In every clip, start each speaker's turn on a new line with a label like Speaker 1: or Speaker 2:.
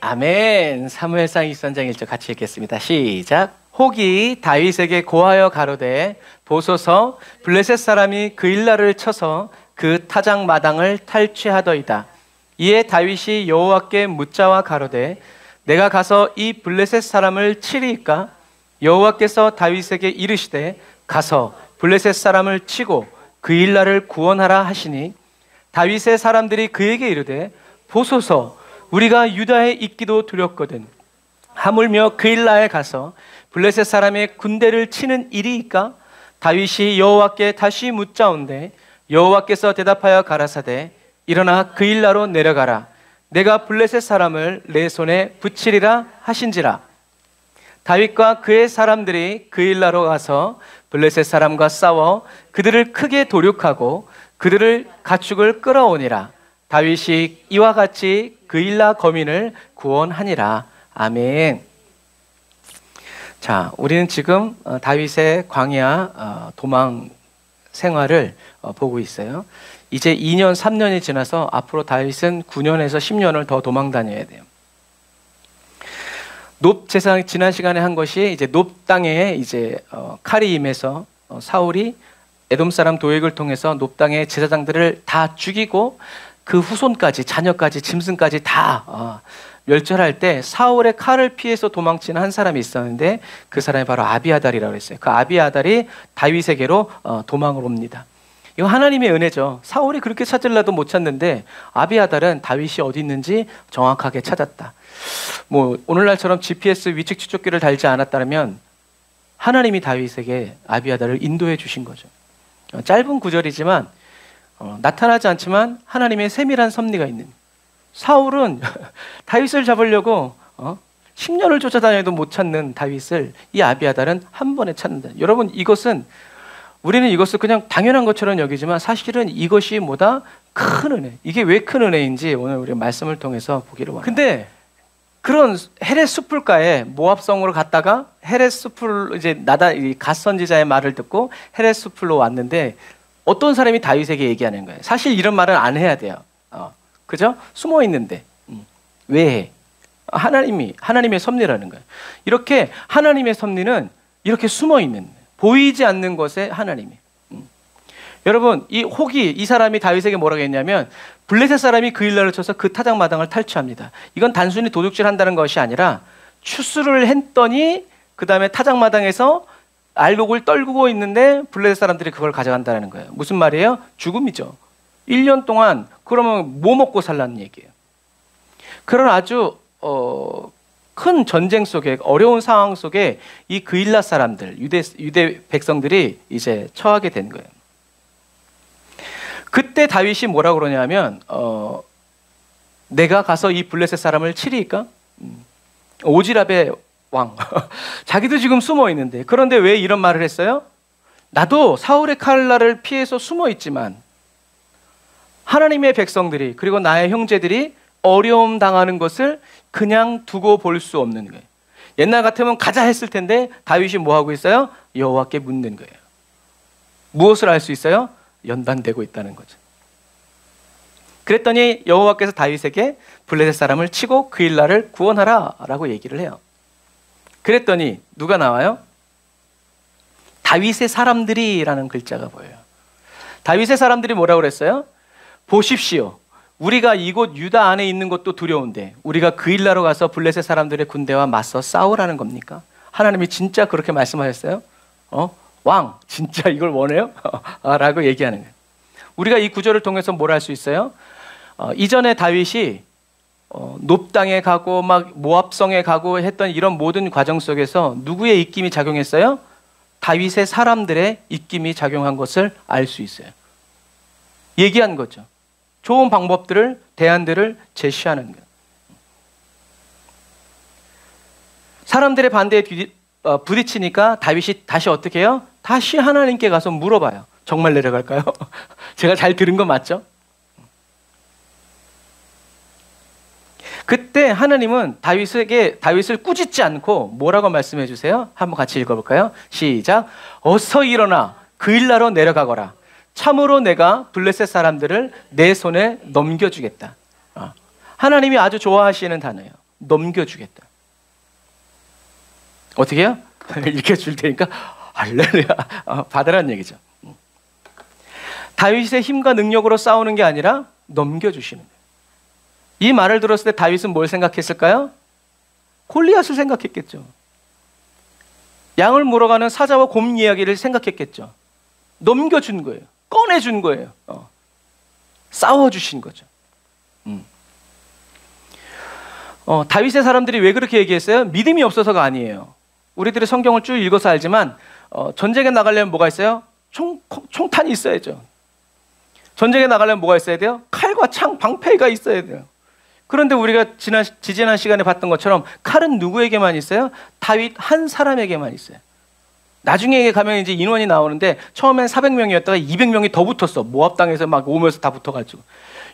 Speaker 1: 아멘. 사무엘상 23장 1절 같이 읽겠습니다. 시작. 혹이 다윗에게 고하여 가로되 보소서 블레셋 사람이 그 일날을 쳐서 그 타작 마당을 탈취하더이다. 이에 다윗이 여호와께 묻자와 가로되 내가 가서 이 블레셋 사람을 치리이까? 여호와께서 다윗에게 이르시되 가서 블레셋 사람을 치고 그 일날을 구원하라 하시니 다윗의 사람들이 그에게 이르되 보소서 우리가 유다에 있기도 두렵거든 하물며 그 일날에 가서 블레셋 사람의 군대를 치는 일이이까? 다윗이 여호와께 다시 묻자온데 여호와께서 대답하여 가라사대 일어나 그 일나로 내려가라. 내가 블레셋 사람을 내 손에 붙이리라 하신지라. 다윗과 그의 사람들이 그 일나로 가서 블레셋 사람과 싸워 그들을 크게 도륙하고 그들을 가축을 끌어오니라. 다윗이 이와 같이 그 일나 거민을 구원하니라. 아멘. 자, 우리는 지금 다윗의 광야 도망 생활을 보고 있어요. 이제 2년, 3년이 지나서 앞으로 다윗은 9년에서 10년을 더 도망 다녀야 돼요. 놉 제사 지난 시간에 한 것이 이제 놉 땅에 이제 칼이 임해서 사울이 에돔 사람 도액을 통해서 놉 땅의 제사장들을 다 죽이고 그 후손까지 자녀까지 짐승까지 다 멸절할 때 사울의 칼을 피해서 도망치는 한 사람이 있었는데 그 사람이 바로 아비아달이라고 했어요. 그 아비아달이 다윗에게로 도망을 옵니다. 이거 하나님의 은혜죠. 사울이 그렇게 찾으려도 못 찾는데 아비아달은 다윗이 어디 있는지 정확하게 찾았다. 뭐 오늘날처럼 GPS 위치 추적기를 달지 않았다면 하나님이 다윗에게 아비아달을 인도해 주신 거죠. 짧은 구절이지만 나타나지 않지만 하나님의 세밀한 섭리가 있는. 사울은 다윗을 잡으려고 10년을 쫓아다녀도 못 찾는 다윗을 이 아비아달은 한 번에 찾는다. 여러분, 우리는 이것을 그냥 당연한 것처럼 여기지만 사실은 이것이 뭐다? 큰 은혜. 이게 왜 큰 은혜인지 오늘 우리 말씀을 통해서 보기를 원합니다. 근데 그런 헤렛 숲풀가에 모압성으로 갔다가 헤렛 숲풀 이제 갓 선지자의 말을 듣고 헤렛 숲풀로 왔는데 어떤 사람이 다윗에게 얘기하는 거예요. 사실 이런 말은 안 해야 돼요. 그죠? 숨어 있는데 왜 해? 하나님의 섭리라는 거예요. 이렇게 하나님의 섭리는 이렇게 숨어 있는, 보이지 않는 것에 하나님이. 여러분, 이 사람이 다윗에게 뭐라고 했냐면 블레셋 사람이 그 일날을 쳐서 그 타작 마당을 탈취합니다. 이건 단순히 도둑질 한다는 것이 아니라 추수를 했더니 그 다음에 타작 마당에서 알곡을 떨구고 있는데 블레셋 사람들이 그걸 가져간다는 거예요. 무슨 말이에요? 죽음이죠. 1년 동안 그러면 뭐 먹고 살라는 얘기예요. 그런 아주 큰 전쟁 속에, 어려운 상황 속에 이 그일라 사람들, 유대 백성들이 이제 처하게 된 거예요. 그때 다윗이 뭐라고 그러냐면 내가 가서 이 블레셋 사람을 치리이까? 오지랖의 왕. 자기도 지금 숨어 있는데, 그런데 왜 이런 말을 했어요? 나도 사울의 칼날을 피해서 숨어 있지만 하나님의 백성들이, 그리고 나의 형제들이 어려움 당하는 것을 그냥 두고 볼 수 없는 거예요. 옛날 같으면 가자 했을 텐데 다윗이 뭐 하고 있어요? 여호와께 묻는 거예요. 무엇을 알 수 있어요? 연단되고 있다는 거죠. 그랬더니 여호와께서 다윗에게 블레셋 사람을 치고 그 일날을 구원하라 라고 얘기를 해요. 그랬더니 누가 나와요? 다윗의 사람들이라는 글자가 보여요. 다윗의 사람들이 뭐라고 그랬어요? 보십시오. 우리가 이곳 유다 안에 있는 것도 두려운데 우리가 그 일나로 가서 블레셋 사람들의 군대와 맞서 싸우라는 겁니까? 하나님이 진짜 그렇게 말씀하셨어요? 왕, 진짜 이걸 원해요? 라고 얘기하는 거예요. 우리가 이 구절을 통해서 뭘 할 수 있어요? 이전에 다윗이 놉 땅에 가고 막 모압성에 가고 했던 이런 모든 과정 속에서 누구의 입김이 작용했어요? 다윗의 사람들의 입김이 작용한 것을 알 수 있어요. 얘기한 거죠. 좋은 방법들을, 대안들을 제시하는 거예요. 사람들의 반대에 부딪히니까 다윗이 다시 어떻게 해요? 다시 하나님께 가서 물어봐요. 정말 내려갈까요? 제가 잘 들은 거 맞죠? 그때 하나님은 다윗을 꾸짖지 않고 뭐라고 말씀해 주세요? 한번 같이 읽어볼까요? 시작. 어서 일어나 그 일나로 내려가거라. 참으로 내가 블레셋 사람들을 내 손에 넘겨주겠다. 하나님이 아주 좋아하시는 단어예요. 넘겨주겠다. 어떻게 해요? 이렇게 줄 테니까 할렐루야 받으라는 얘기죠. 다윗의 힘과 능력으로 싸우는 게 아니라 넘겨주시는 거예요. 이 말을 들었을 때 다윗은 뭘 생각했을까요? 골리앗을 생각했겠죠. 양을 물어가는 사자와 곰 이야기를 생각했겠죠. 넘겨준 거예요. 꺼내준 거예요. 싸워주신 거죠. 다윗의 사람들이 왜 그렇게 얘기했어요? 믿음이 없어서가 아니에요. 우리들이 성경을 쭉 읽어서 알지만 전쟁에 나가려면 뭐가 있어요? 총탄이 있어야죠. 전쟁에 나가려면 뭐가 있어야 돼요? 칼과 창, 방패가 있어야 돼요. 그런데 우리가 지지난 시간에 봤던 것처럼 칼은 누구에게만 있어요? 다윗 한 사람에게만 있어요. 나중에 가면 이제 인원이 나오는데 처음엔 400명이었다가 200명이 더 붙었어. 모압 땅에서 막 오면서 다 붙어가지고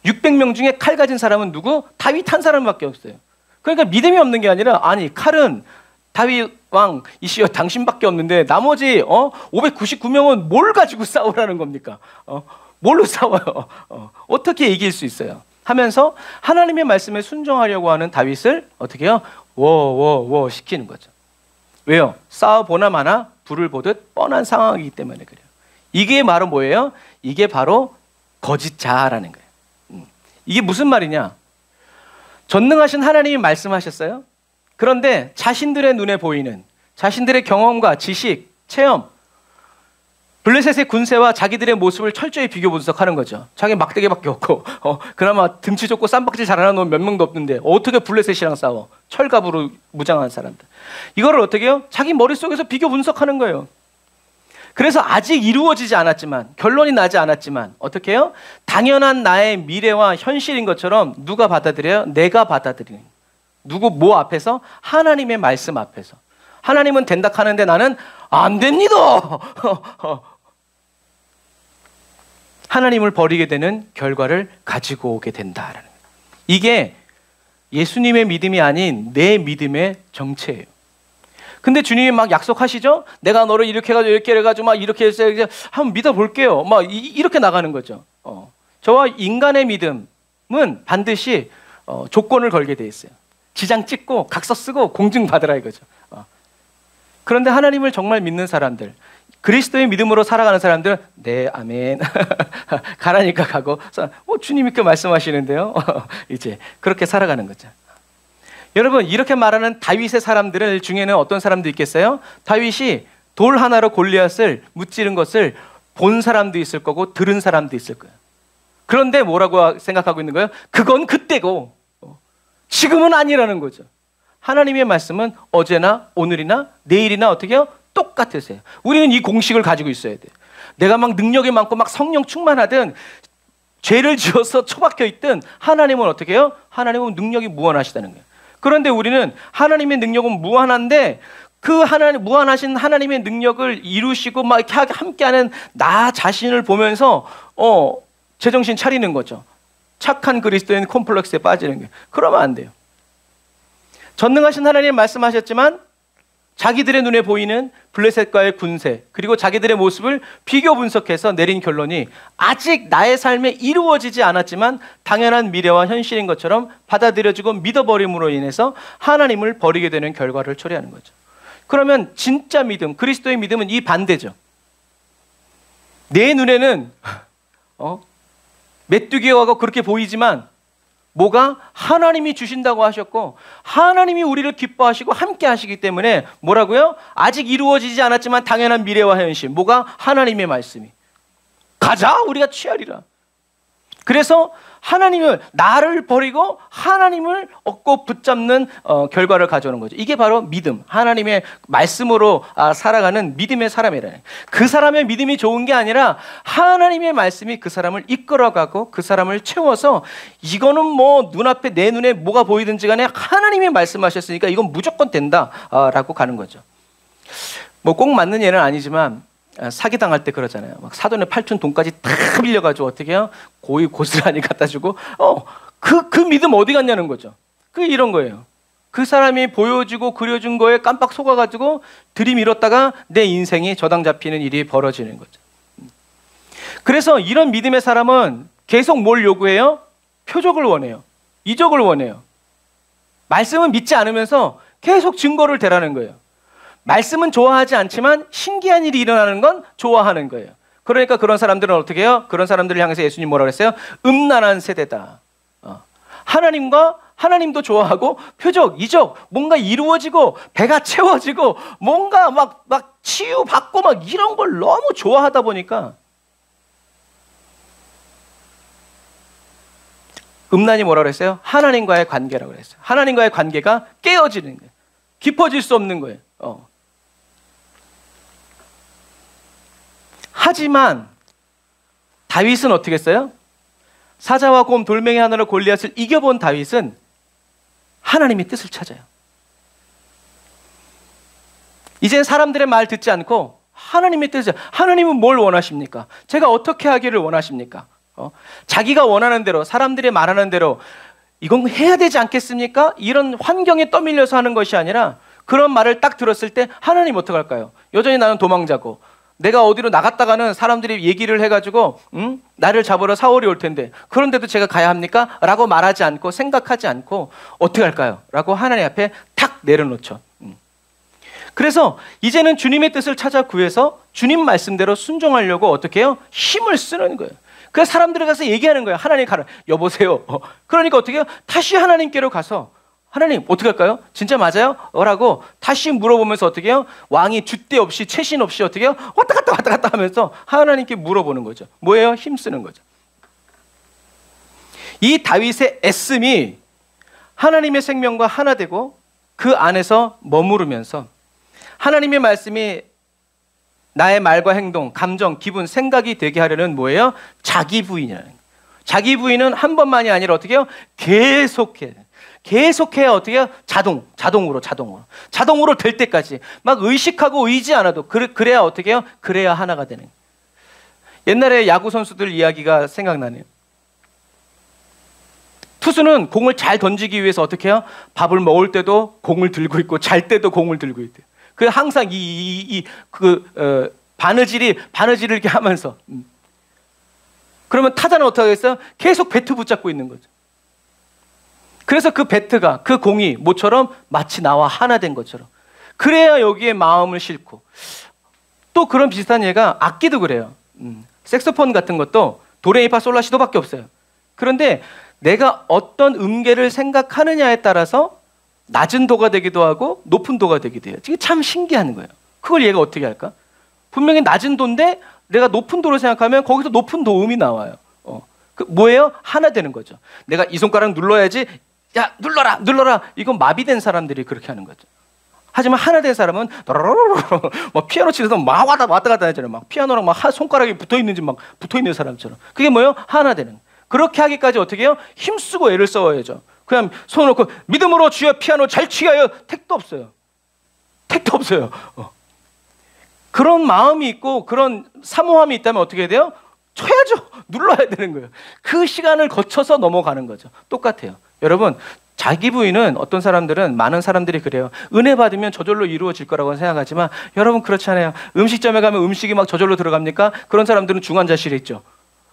Speaker 1: 600명 중에 칼 가진 사람은 누구? 다윗 한 사람밖에 없어요. 그러니까 믿음이 없는 게 아니라 아니 칼은 다윗 왕 이시여 당신밖에 없는데 나머지 599명은 뭘 가지고 싸우라는 겁니까? 뭘로 싸워요? 어떻게 이길 수 있어요? 하면서 하나님의 말씀에 순종하려고 하는 다윗을 어떻게 해요? 워워워 시키는 거죠. 왜요? 싸워보나 마나 불을 보듯 뻔한 상황이기 때문에 그래요. 이게 바로 뭐예요? 이게 바로 거짓자라는 거예요. 이게 무슨 말이냐? 전능하신 하나님이 말씀하셨어요. 그런데 자신들의 눈에 보이는 자신들의 경험과 지식, 체험, 블레셋의 군세와 자기들의 모습을 철저히 비교 분석하는 거죠. 자기 막대기밖에 없고 그나마 등치 좋고 쌈박질 잘하는 놈 몇 명도 없는데 어떻게 블레셋이랑 싸워? 철갑으로 무장한 사람들. 이거를 어떻게 해요? 자기 머릿속에서 비교 분석하는 거예요. 그래서 아직 이루어지지 않았지만 결론이 나지 않았지만 어떻게 해요? 당연한 나의 미래와 현실인 것처럼 누가 받아들여요? 내가 받아들이는. 누구 뭐 앞에서? 하나님의 말씀 앞에서. 하나님은 된다 하는데 나는 안 됩니다. 하나님을 버리게 되는 결과를 가지고 오게 된다라는 거예요. 이게 예수님의 믿음이 아닌 내 믿음의 정체예요. 근데 주님이 막 약속하시죠? 내가 너를 이렇게 해가지고 이렇게 해가지고 막 이렇게 해서 한번 믿어볼게요. 막 이렇게 나가는 거죠. 저와 인간의 믿음은 반드시 조건을 걸게 돼 있어요. 지장 찍고 각서 쓰고 공증 받으라 이거죠. 그런데 하나님을 정말 믿는 사람들, 그리스도의 믿음으로 살아가는 사람들은 네 아멘 가라니까 가고 주님이 그 말씀하시는데요. 이제 그렇게 살아가는 거죠. 여러분 이렇게 말하는 다윗의 사람들 중에는 어떤 사람도 있겠어요? 다윗이 돌 하나로 골리앗을 무찌른 것을 본 사람도 있을 거고 들은 사람도 있을 거예요. 그런데 뭐라고 생각하고 있는 거예요? 그건 그때고 지금은 아니라는 거죠. 하나님의 말씀은 어제나 오늘이나 내일이나 어떻게 해요? 똑같으세요. 우리는 이 공식을 가지고 있어야 돼요. 내가 막 능력이 많고 막 성령 충만하든 죄를 지어서 처박혀 있든 하나님은 어떻게 해요? 하나님은 능력이 무한하시다는 거예요. 그런데 우리는 하나님의 능력은 무한한데 그 하나님 무한하신 하나님의 능력을 이루시고 막 이렇게 함께하는 나 자신을 보면서 제정신 차리는 거죠. 착한 그리스도인 콤플렉스에 빠지는 거예요. 그러면 안 돼요. 전능하신 하나님 말씀하셨지만 자기들의 눈에 보이는 블레셋과의 군세 그리고 자기들의 모습을 비교 분석해서 내린 결론이 아직 나의 삶에 이루어지지 않았지만 당연한 미래와 현실인 것처럼 받아들여지고 믿어버림으로 인해서 하나님을 버리게 되는 결과를 초래하는 거죠. 그러면 진짜 믿음, 그리스도의 믿음은 이 반대죠. 내 눈에는 메뚜기하고 그렇게 보이지만 뭐가 하나님이 주신다고 하셨고 하나님이 우리를 기뻐하시고 함께 하시기 때문에 뭐라고요? 아직 이루어지지 않았지만 당연한 미래와 현실. 뭐가? 하나님의 말씀이. 가자 우리가 취하리라. 그래서 하나님을 나를 버리고 하나님을 얻고 붙잡는 결과를 가져오는 거죠. 이게 바로 믿음, 하나님의 말씀으로 살아가는 믿음의 사람이라는. 그 사람의 믿음이 좋은 게 아니라 하나님의 말씀이 그 사람을 이끌어가고 그 사람을 채워서 이거는 뭐 눈앞에 내 눈에 뭐가 보이든지 간에 하나님이 말씀하셨으니까 이건 무조건 된다라고 가는 거죠. 뭐 꼭 맞는 예는 아니지만 사기당할 때 그러잖아요. 막 사돈의 팔촌 돈까지 다 빌려가지고 어떻게 해요? 고이 고스란히 갖다 주고 그 믿음 어디 갔냐는 거죠. 그 이런 거예요. 그 사람이 보여주고 그려준 거에 깜빡 속아가지고 들이밀었다가 내 인생이 저당 잡히는 일이 벌어지는 거죠. 그래서 이런 믿음의 사람은 계속 뭘 요구해요? 표적을 원해요. 이적을 원해요. 말씀은 믿지 않으면서 계속 증거를 대라는 거예요. 말씀은 좋아하지 않지만 신기한 일이 일어나는 건 좋아하는 거예요. 그러니까 그런 사람들은 어떻게 해요? 그런 사람들을 향해서 예수님 뭐라고 했어요? 음란한 세대다. 하나님도 좋아하고 표적, 이적, 뭔가 이루어지고 배가 채워지고 뭔가 막 치유받고 막 이런 걸 너무 좋아하다 보니까 음란이 뭐라고 그랬어요? 하나님과의 관계라고 그랬어요. 하나님과의 관계가 깨어지는 거예요. 깊어질 수 없는 거예요. 하지만 다윗은 어떻게 했어요? 사자와 곰, 돌멩이 하나로 골리앗을 이겨본 다윗은 하나님의 뜻을 찾아요. 이젠 사람들의 말 듣지 않고 하나님의 뜻을, 하나님은 뭘 원하십니까? 제가 어떻게 하기를 원하십니까? 자기가 원하는 대로, 사람들이 말하는 대로 이건 해야 되지 않겠습니까? 이런 환경에 떠밀려서 하는 것이 아니라 그런 말을 딱 들었을 때 하나님 어떡할까요? 여전히 나는 도망자고 내가 어디로 나갔다가는 사람들이 얘기를 해가지고 나를 잡으러 사울이 올 텐데 그런데도 제가 가야 합니까? 라고 말하지 않고 생각하지 않고 어떻게 할까요? 라고 하나님 앞에 탁 내려놓죠. 그래서 이제는 주님의 뜻을 찾아 구해서 주님 말씀대로 순종하려고 어떻게 해요? 힘을 쓰는 거예요. 그래서 사람들이 가서 얘기하는 거예요. 하나님 가라. 여보세요. 그러니까 어떻게 해요? 다시 하나님께로 가서 하나님 어떻게 할까요? 진짜 맞아요? 라고 다시 물어보면서 어떻게 해요? 왕이 줏대 없이 채신 없이 어떻게 해요? 왔다 갔다 하면서 하나님께 물어보는 거죠. 뭐예요? 힘쓰는 거죠. 이 다윗의 애씀이 하나님의 생명과 하나 되고 그 안에서 머무르면서 하나님의 말씀이 나의 말과 행동, 감정, 기분, 생각이 되게 하려는 뭐예요? 자기 부인이라는 거예요. 자기 부인은 한 번만이 아니라 어떻게 해요? 계속해야 어떻게 해요? 자동으로 될 때까지 막 의식하고 의지 않아도 그래야 어떻게 해요? 그래야 하나가 되는 거예요. 옛날에 야구 선수들 이야기가 생각나네요. 투수는 공을 잘 던지기 위해서 어떻게 해요? 밥을 먹을 때도 공을 들고 있고 잘 때도 공을 들고 있대요. 그 항상 바느질을 이렇게 하면서 그러면 타자는 어떻게 하겠어요? 계속 배트 붙잡고 있는 거죠. 그래서 그 배트가 그 공이 모처럼 마치 나와 하나 된 것처럼 그래야 여기에 마음을 싣고 또 그런 비슷한 예가 악기도 그래요. 색소폰 같은 것도 도레미파 솔라시도밖에 없어요. 그런데 내가 어떤 음계를 생각하느냐에 따라서 낮은 도가 되기도 하고 높은 도가 되기도 해요. 이게 참 신기한 거예요. 그걸 얘가 어떻게 할까? 분명히 낮은 도인데 내가 높은 도로 생각하면 거기서 높은 도음이 나와요. 뭐예요? 하나 되는 거죠. 내가 이 손가락 눌러야지. 야 눌러라. 이건 마비된 사람들이 그렇게 하는 거죠. 하지만 하나 된 사람은 막 피아노 치면서 막 왔다 갔다 하잖아요. 막 피아노랑 막 손가락이 붙어 있는지 막 붙어 있는 사람처럼. 그게 뭐예요? 하나 되는. 그렇게 하기까지 어떻게 해요? 힘쓰고 애를 써야죠. 그냥 손 놓고 믿음으로 주여 피아노 잘 치어요. 택도 없어요. 그런 마음이 있고 그런 사모함이 있다면 어떻게 해야 돼요? 쳐야죠. 눌러야 되는 거예요. 그 시간을 거쳐서 넘어가는 거죠. 똑같아요. 여러분, 자기 부인은 어떤 사람들은 많은 사람들이 그래요. 은혜 받으면 저절로 이루어질 거라고 생각하지만 여러분 그렇지 않아요. 음식점에 가면 음식이 막 저절로 들어갑니까? 그런 사람들은 중환자실에 있죠.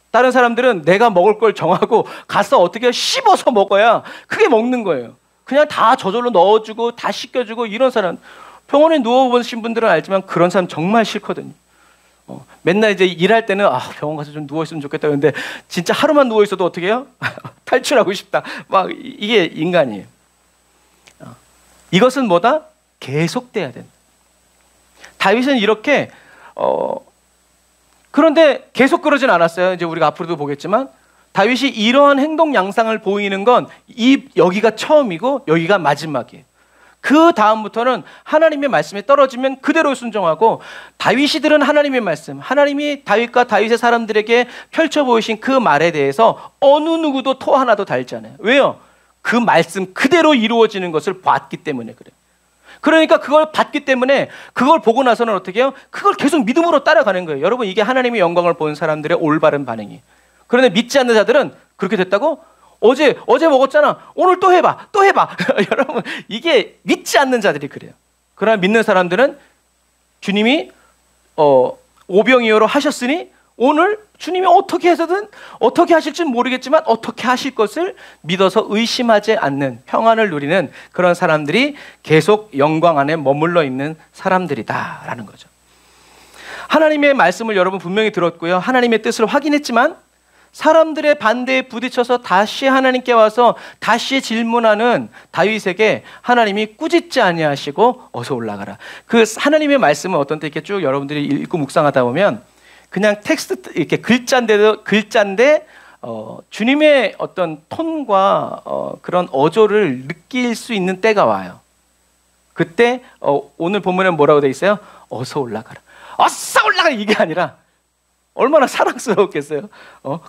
Speaker 1: 다른 사람들은 내가 먹을 걸 정하고 가서 어떻게 씹어서 먹어야 그게 먹는 거예요. 그냥 다 저절로 넣어주고 다 씻겨주고 이런 사람. 병원에 누워보신 분들은 알지만 그런 사람 정말 싫거든요. 맨날 이제 일할 때는 병원 가서 좀 누워있으면 좋겠다. 그런데 진짜 하루만 누워있어도 어떻게 해요? 탈출하고 싶다. 막 이게 인간이에요. 이것은 뭐다? 계속돼야 된다. 다윗은 이렇게 그런데 계속 그러진 않았어요. 이제 우리가 앞으로도 보겠지만 다윗이 이러한 행동 양상을 보이는 건 여기가 처음이고 여기가 마지막이에요. 그 다음부터는 하나님의 말씀에 떨어지면 그대로 순종하고 다윗이 들은 하나님의 말씀, 하나님이 다윗과 다윗의 사람들에게 펼쳐 보이신 그 말에 대해서 어느 누구도 토 하나도 달지 않아요. 왜요? 그 말씀 그대로 이루어지는 것을 봤기 때문에 그래요. 그러니까 그걸 봤기 때문에 그걸 보고 나서는 어떻게 해요? 그걸 계속 믿음으로 따라가는 거예요. 여러분, 이게 하나님의 영광을 본 사람들의 올바른 반응이에요. 그런데 믿지 않는 자들은 그렇게 됐다고? 어제 먹었잖아. 오늘 또 해봐. 여러분, 이게 믿지 않는 자들이 그래요. 그러나 믿는 사람들은 주님이 오병이어로 하셨으니 오늘 주님이 어떻게 해서든 어떻게 하실지는 모르겠지만 어떻게 하실 것을 믿어서 의심하지 않는 평안을 누리는 그런 사람들이 계속 영광 안에 머물러 있는 사람들이다라는 거죠. 하나님의 말씀을 여러분 분명히 들었고요. 하나님의 뜻을 확인했지만 사람들의 반대에 부딪혀서 다시 하나님께 와서 다시 질문하는 다윗에게 하나님이 꾸짖지 아니하시고 어서 올라가라. 그 하나님의 말씀은 어떤 때 이렇게 쭉 여러분들이 읽고 묵상하다 보면 그냥 텍스트 이렇게 글자인데 주님의 어떤 톤과 그런 어조를 느낄 수 있는 때가 와요. 그때 오늘 본문에 뭐라고 돼 있어요? 어서 올라가라. 어서 올라가라 이게 아니라 얼마나 사랑스러웠겠어요.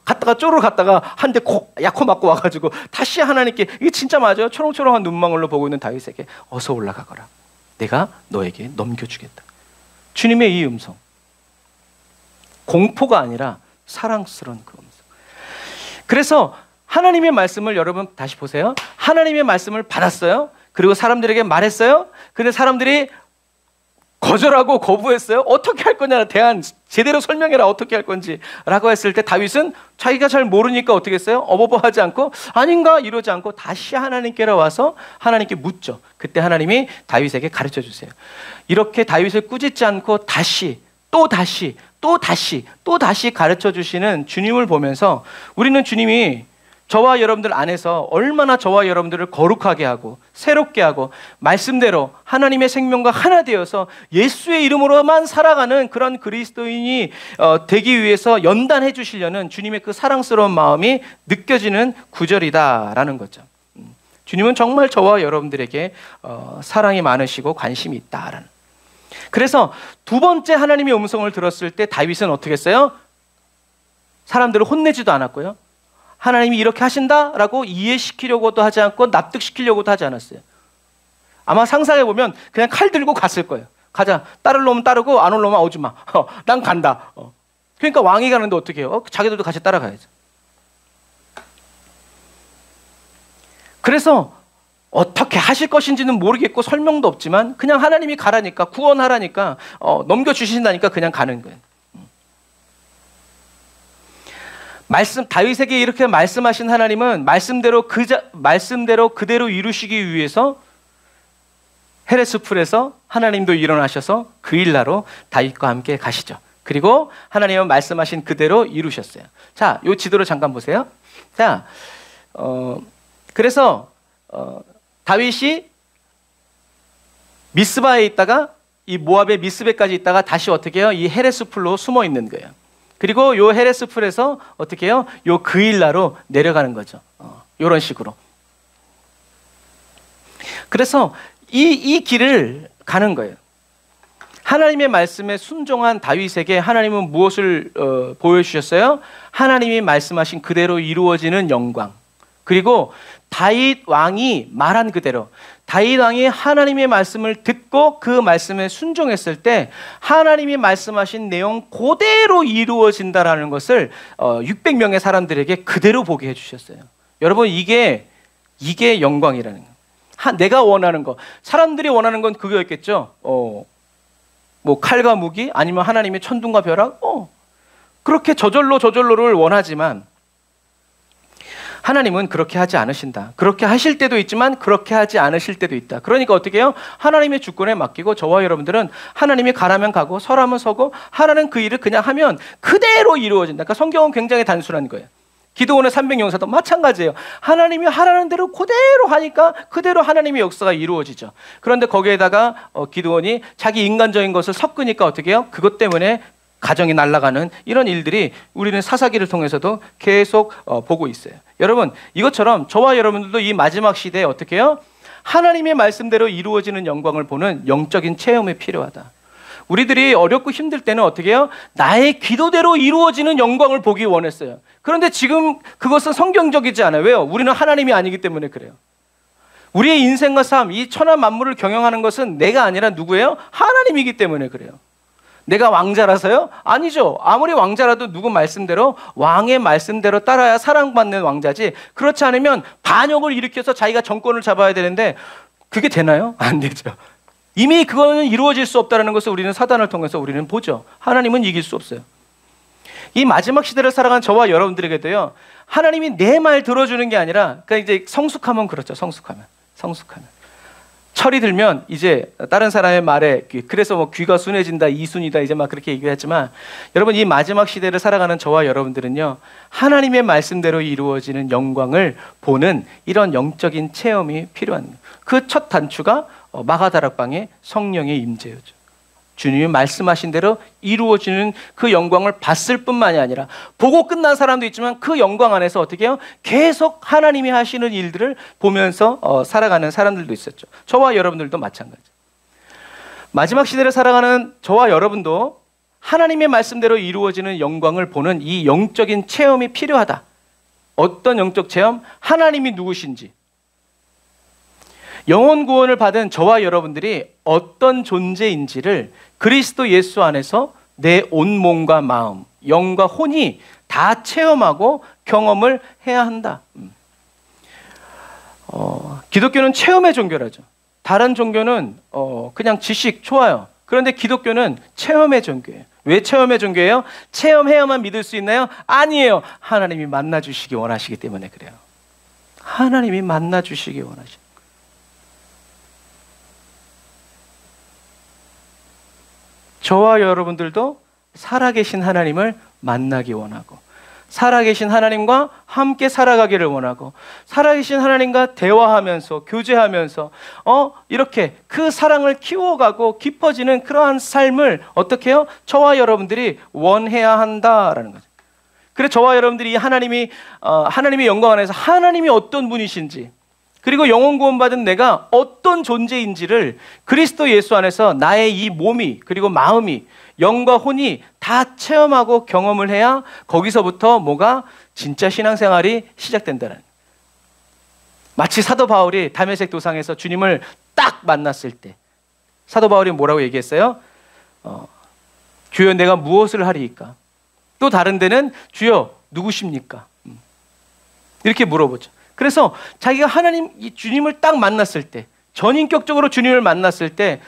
Speaker 1: 갔다가 쪼르르 갔다가 한 대 약호 맞고 와가지고 다시 하나님께 이게 진짜 맞아요. 초롱초롱한 눈망울로 보고 있는 다윗에게 어서 올라가거라. 내가 너에게 넘겨주겠다. 주님의 이 음성. 공포가 아니라 사랑스러운 그 음성. 그래서 하나님의 말씀을 여러분 다시 보세요. 하나님의 말씀을 받았어요. 그리고 사람들에게 말했어요. 근데 사람들이 거절하고 거부했어요. 어떻게 할 거냐 대안 제대로 설명해라 어떻게 할 건지 라고 했을 때 다윗은 자기가 잘 모르니까 어떻게 했어요? 어버버하지 않고 아닌가 이러지 않고 다시 하나님께로 와서 하나님께 묻죠. 그때 하나님이 다윗에게 가르쳐 주세요. 이렇게 다윗을 꾸짖지 않고 다시 가르쳐 주시는 주님을 보면서 우리는 주님이 저와 여러분들 안에서 얼마나 저와 여러분들을 거룩하게 하고 새롭게 하고 말씀대로 하나님의 생명과 하나 되어서 예수의 이름으로만 살아가는 그런 그리스도인이 되기 위해서 연단해 주시려는 주님의 그 사랑스러운 마음이 느껴지는 구절이다라는 거죠. 주님은 정말 저와 여러분들에게 사랑이 많으시고 관심이 있다라는. 그래서 두 번째 하나님의 음성을 들었을 때 다윗은 어떻게 했어요? 사람들을 혼내지도 않았고요. 하나님이 이렇게 하신다라고 이해시키려고도 하지 않고 납득시키려고도 하지 않았어요. 아마 상상해보면 그냥 칼 들고 갔을 거예요. 가자. 따를 놈은 따르고 안 올 놈은 오지 마. 난 간다. 그러니까 왕이 가는데 어떻게 해요? 자기들도 같이 따라가야죠. 그래서 어떻게 하실 것인지는 모르겠고 설명도 없지만 그냥 하나님이 가라니까 구원하라니까 넘겨주신다니까 그냥 가는 거예요. 다윗에게 이렇게 말씀하신 하나님은 말씀대로 그대로 이루시기 위해서 헤레스풀에서 하나님도 일어나셔서 그 일나로 다윗과 함께 가시죠. 그리고 하나님은 말씀하신 그대로 이루셨어요. 자, 요 지도를 잠깐 보세요. 자, 그래서 다윗이 미스바에 있다가 이 모압의 미스베까지 있다가 다시 어떻게 해요? 이 헤레스풀로 숨어 있는 거예요. 그리고 요 헤레스풀에서 어떻게 해요? 요 그일라로 내려가는 거죠. 요런 식으로. 그래서 이 길을 가는 거예요. 하나님의 말씀에 순종한 다윗에게 하나님은 무엇을 보여주셨어요? 하나님이 말씀하신 그대로 이루어지는 영광. 그리고 다윗 왕이 말한 그대로 다윗 왕이 하나님의 말씀을 듣고 그 말씀에 순종했을 때 하나님이 말씀하신 내용 그대로 이루어진다라는 것을 600명의 사람들에게 그대로 보게 해주셨어요. 여러분 이게 영광이라는 거예요. 내가 원하는 거, 사람들이 원하는 건 그거였겠죠. 뭐 칼과 무기 아니면 하나님의 천둥과 벼락 그렇게 저절로를 원하지만 하나님은 그렇게 하지 않으신다. 그렇게 하실 때도 있지만 그렇게 하지 않으실 때도 있다. 그러니까 어떻게 해요? 하나님의 주권에 맡기고 저와 여러분들은 하나님이 가라면 가고 서라면 서고 하라는 그 일을 그냥 하면 그대로 이루어진다. 그러니까 성경은 굉장히 단순한 거예요. 기드온의 300용사도 마찬가지예요. 하나님이 하라는 대로 그대로 하니까 그대로 하나님의 역사가 이루어지죠. 그런데 거기에다가 기드온이 자기 인간적인 것을 섞으니까 어떻게 해요? 그것 때문에 가정이 날아가는 이런 일들이 우리는 사사기를 통해서도 계속 보고 있어요. 여러분 이것처럼 저와 여러분들도 이 마지막 시대에 어떻게 해요? 하나님의 말씀대로 이루어지는 영광을 보는 영적인 체험이 필요하다. 우리들이 어렵고 힘들 때는 어떻게 해요? 나의 기도대로 이루어지는 영광을 보기 원했어요. 그런데 지금 그것은 성경적이지 않아요. 왜요? 우리는 하나님이 아니기 때문에 그래요. 우리의 인생과 삶, 이 천하 만물을 경영하는 것은 내가 아니라 누구예요? 하나님이기 때문에 그래요. 내가 왕자라서요? 아니죠. 아무리 왕자라도 누구 말씀대로 왕의 말씀대로 따라야 사랑받는 왕자지 그렇지 않으면 반역을 일으켜서 자기가 정권을 잡아야 되는데 그게 되나요? 안 되죠. 이미 그거는 이루어질 수 없다는 것을 우리는 사단을 통해서 우리는 보죠. 하나님은 이길 수 없어요. 이 마지막 시대를 살아간 저와 여러분들에게도요, 하나님이 내 말 들어주는 게 아니라, 그러니까 이제 성숙하면 그렇죠. 성숙하면. 철이 들면 이제 다른 사람의 말에 그래서 뭐 귀가 순해진다, 이순이다 이제 막 그렇게 얘기하지만, 여러분 이 마지막 시대를 살아가는 저와 여러분들은요, 하나님의 말씀대로 이루어지는 영광을 보는 이런 영적인 체험이 필요한, 그 첫 단추가 마가다락방의 성령의 임재였죠. 주님이 말씀하신 대로 이루어지는 그 영광을 봤을 뿐만이 아니라 보고 끝난 사람도 있지만 그 영광 안에서 어떻게 해요? 계속 하나님이 하시는 일들을 보면서 살아가는 사람들도 있었죠. 저와 여러분들도 마찬가지. 마지막 시대를 살아가는 저와 여러분도 하나님의 말씀대로 이루어지는 영광을 보는 이 영적인 체험이 필요하다. 어떤 영적 체험? 하나님이 누구신지, 영혼 구원을 받은 저와 여러분들이 어떤 존재인지를 그리스도 예수 안에서 내 온몸과 마음, 영과 혼이 다 체험하고 경험을 해야 한다. 기독교는 체험의 종교라죠. 다른 종교는 그냥 지식 좋아요. 그런데 기독교는 체험의 종교예요. 왜 체험의 종교예요? 체험해야만 믿을 수 있나요? 아니에요. 하나님이 만나주시기 원하시기 때문에 그래요. 하나님이 만나주시기 원하시고, 저와 여러분들도 살아계신 하나님을 만나기 원하고, 살아계신 하나님과 함께 살아가기를 원하고, 살아계신 하나님과 대화하면서 교제하면서 이렇게 그 사랑을 키워가고 깊어지는 그러한 삶을 어떻게 해요? 저와 여러분들이 원해야 한다라는 거죠. 그래서 저와 여러분들이 하나님의 영광 안에서 하나님이 어떤 분이신지, 그리고 영혼 구원받은 내가 어떤 존재인지를 그리스도 예수 안에서 나의 이 몸이, 그리고 마음이, 영과 혼이 다 체험하고 경험을 해야 거기서부터 뭐가 진짜 신앙생활이 시작된다는, 마치 사도 바울이 다메섹 도상에서 주님을 딱 만났을 때 사도 바울이 뭐라고 얘기했어요? 주여 내가 무엇을 하리이까? 또 다른 데는 주여 누구십니까? 이렇게 물어보죠. 그래서 자기가 주님을 딱 만났을 때, 전인격적으로 주님을 만났을 때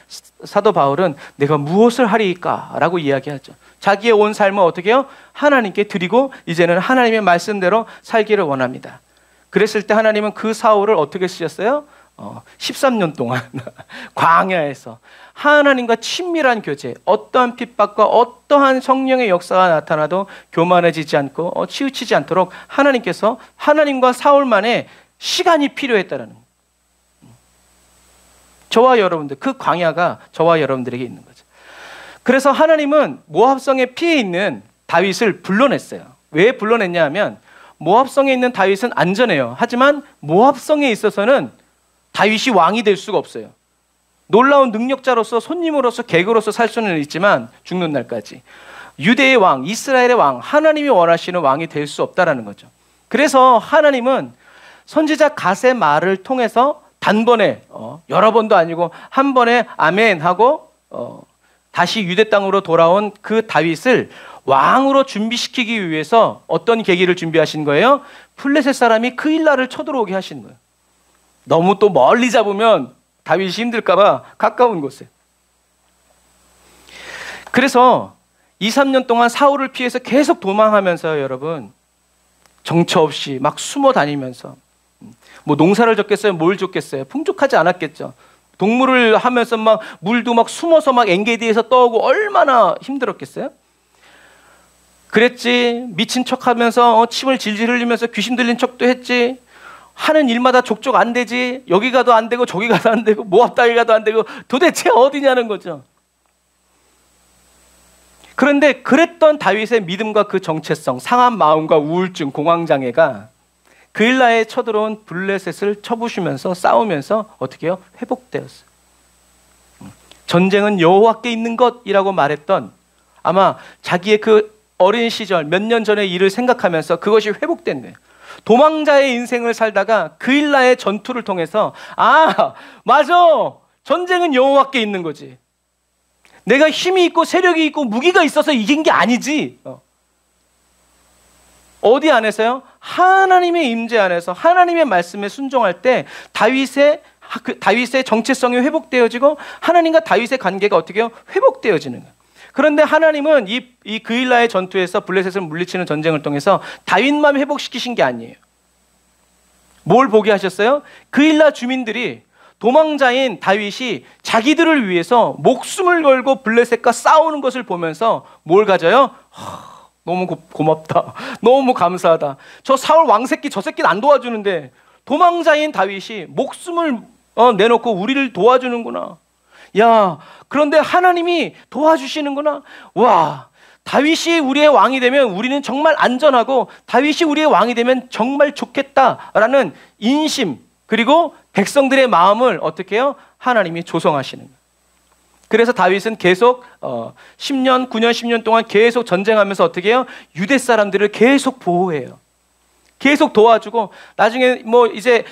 Speaker 1: 사도 바울은 내가 무엇을 하리이까? 라고 이야기하죠. 자기의 온 삶을 어떻게 해요? 하나님께 드리고 이제는 하나님의 말씀대로 살기를 원합니다. 그랬을 때 하나님은 그 사울을 어떻게 쓰셨어요? 13년 동안 광야에서 하나님과 친밀한 교제, 어떠한 핍박과 어떠한 성령의 역사가 나타나도 교만해지지 않고 치우치지 않도록 하나님께서 하나님과 사울만의 시간이 필요했다는 거예요. 저와 여러분들, 그 광야가 저와 여러분들에게 있는 거죠. 그래서 하나님은 모압성에 피해 있는 다윗을 불러냈어요. 왜 불러냈냐 하면 모압성에 있는 다윗은 안전해요. 하지만 모압성에 있어서는 다윗이 왕이 될 수가 없어요. 놀라운 능력자로서, 손님으로서, 객으로서 살 수는 있지만 죽는 날까지 유대의 왕, 이스라엘의 왕, 하나님이 원하시는 왕이 될 수 없다라는 거죠. 그래서 하나님은 선지자 갓의 말을 통해서 단번에 여러 번도 아니고 한 번에 아멘 하고 다시 유대 땅으로 돌아온 그 다윗을 왕으로 준비시키기 위해서 어떤 계기를 준비하신 거예요? 블레셋 사람이 그 일날을 쳐들어오게 하신 거예요. 너무 또 멀리 잡으면 다윗이 힘들까 봐 가까운 곳에. 그래서 2, 3년 동안 사울을 피해서 계속 도망하면서 여러분 정처 없이 막 숨어 다니면서 뭐 농사를 졌겠어요? 뭘 졌겠어요? 풍족하지 않았겠죠. 동물을 하면서 막 물도 막 숨어서 막 엥게디에서 떠오고 얼마나 힘들었겠어요? 그랬지. 미친 척하면서 침을 질질 흘리면서 귀신 들린 척도 했지. 하는 일마다 족족 안 되지. 여기 가도 안 되고 저기 가도 안 되고 모압 땅에 가도 안 되고 도대체 어디냐는 거죠. 그런데 그랬던 다윗의 믿음과 그 정체성, 상한 마음과 우울증, 공황장애가 그 일라에 쳐들어온 블레셋을 쳐부수면서 싸우면서 어떻게 해요? 회복되었어요. 전쟁은 여호와께 있는 것이라고 말했던, 아마 자기의 그 어린 시절 몇 년 전의 일을 생각하면서 그것이 회복된 거예요. 도망자의 인생을 살다가 그 일라의 전투를 통해서 맞아, 전쟁은 여호와께 있는 거지. 내가 힘이 있고 세력이 있고 무기가 있어서 이긴 게 아니지. 어디 안에서요? 하나님의 임재 안에서 하나님의 말씀에 순종할 때 다윗의 정체성이 회복되어지고 하나님과 다윗의 관계가 어떻게 해요? 회복되어지는 거예요. 그런데 하나님은 이 그일라의 전투에서 블레셋을 물리치는 전쟁을 통해서 다윗만 회복시키신 게 아니에요. 뭘 보게 하셨어요? 그일라 주민들이 도망자인 다윗이 자기들을 위해서 목숨을 걸고 블레셋과 싸우는 것을 보면서 뭘 가져요? 너무 고맙다. 너무 감사하다. 저 사울 왕새끼 저 새끼는 안 도와주는데 도망자인 다윗이 목숨을 내놓고 우리를 도와주는구나. 야, 그런데 하나님이 도와주시는구나. 와, 다윗이 우리의 왕이 되면 우리는 정말 안전하고 다윗이 우리의 왕이 되면 정말 좋겠다라는 인심, 그리고 백성들의 마음을 어떻게 해요? 하나님이 조성하시는 거예요. 그래서 다윗은 계속 10년, 9년, 10년 동안 계속 전쟁하면서 어떻게 해요? 유대 사람들을 계속 보호해요. 계속 도와주고 나중에 뭐 이제